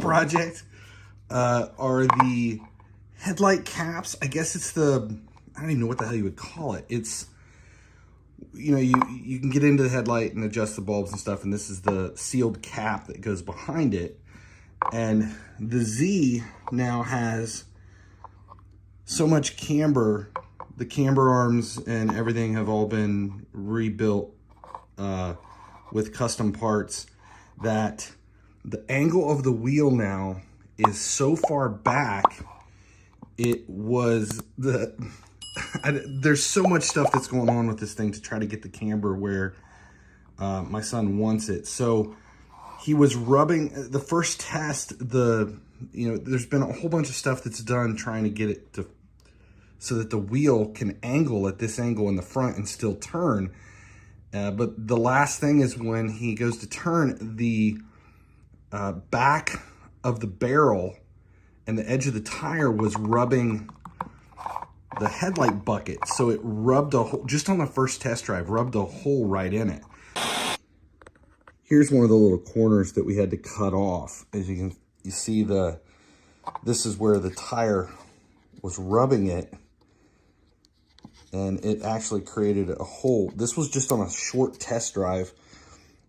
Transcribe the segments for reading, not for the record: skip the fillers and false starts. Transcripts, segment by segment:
project are the headlight caps. I guess it's the, I don't even know what the hell you would call it. It's, you know, you can get into the headlight and adjust the bulbs and stuff, and this is the sealed cap that goes behind it. And the Z now has so much camber. The camber arms and everything have all been rebuilt with custom parts, that the angle of the wheel now is so far back. It was there's so much stuff that's going on with this thing to try to get the camber where my son wants it. So he was rubbing the first test. There's been a whole bunch of stuff that's done trying to get it to so that the wheel can angle at this angle in the front and still turn. But the last thing is when he goes to turn, the back of the barrel and the edge of the tire was rubbing the headlight bucket. So it rubbed a hole, just on the first test drive, rubbed a hole right in it. Here's one of the little corners that we had to cut off. As you see, this is where the tire was rubbing it, and it actually created a hole. This was just on a short test drive,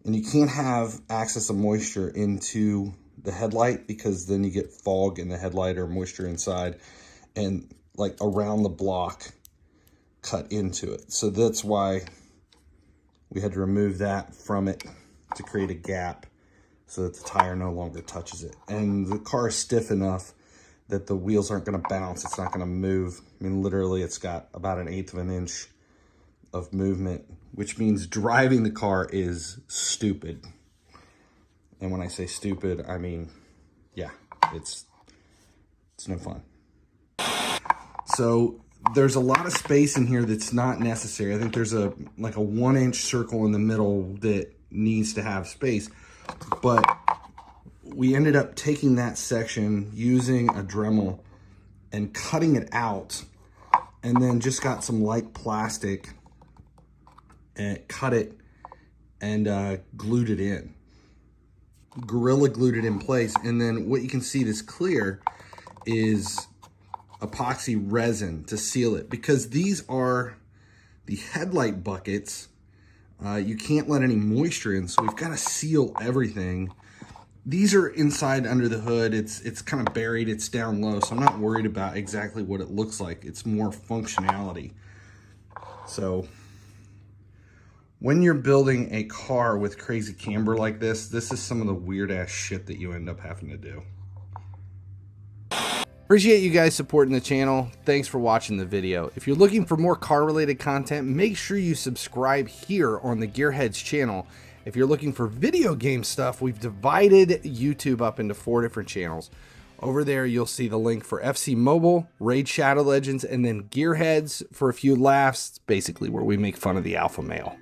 and you can't have access of moisture into the headlight because then you get fog in the headlight or moisture inside, and like around the block cut into it. So that's why we had to remove that from it to create a gap so that the tire no longer touches it. And the car is stiff enough that the wheels aren't going to bounce. It's not going to move. I mean, literally, it's got about 1/8 of an inch of movement, which means driving the car is stupid. And when I say stupid, I mean, yeah, it's no fun. So there's a lot of space in here that's not necessary. I think there's like a 1-inch circle in the middle that needs to have space, but we ended up taking that section, using a Dremel and cutting it out, and then just got some light plastic and cut it and glued it in. Gorilla glued it in place, and then what you can see that's clear is epoxy resin to seal it, because these are the headlight buckets. You can't let any moisture in, so we've got to seal everything. These are inside under the hood. It's kind of buried, it's down low, so I'm not worried about exactly what it looks like. It's more functionality. So when you're building a car with crazy camber like this is some of the weird ass shit that you end up having to do. Appreciate you guys supporting the channel. Thanks for watching the video. If you're looking for more car related content, make sure you subscribe here on the GearHeads channel. If you're looking for video game stuff, we've divided YouTube up into 4 different channels. Over there, you'll see the link for FC Mobile, Raid Shadow Legends, and then GearHeads for a few laughs, basically where we make fun of the alpha male.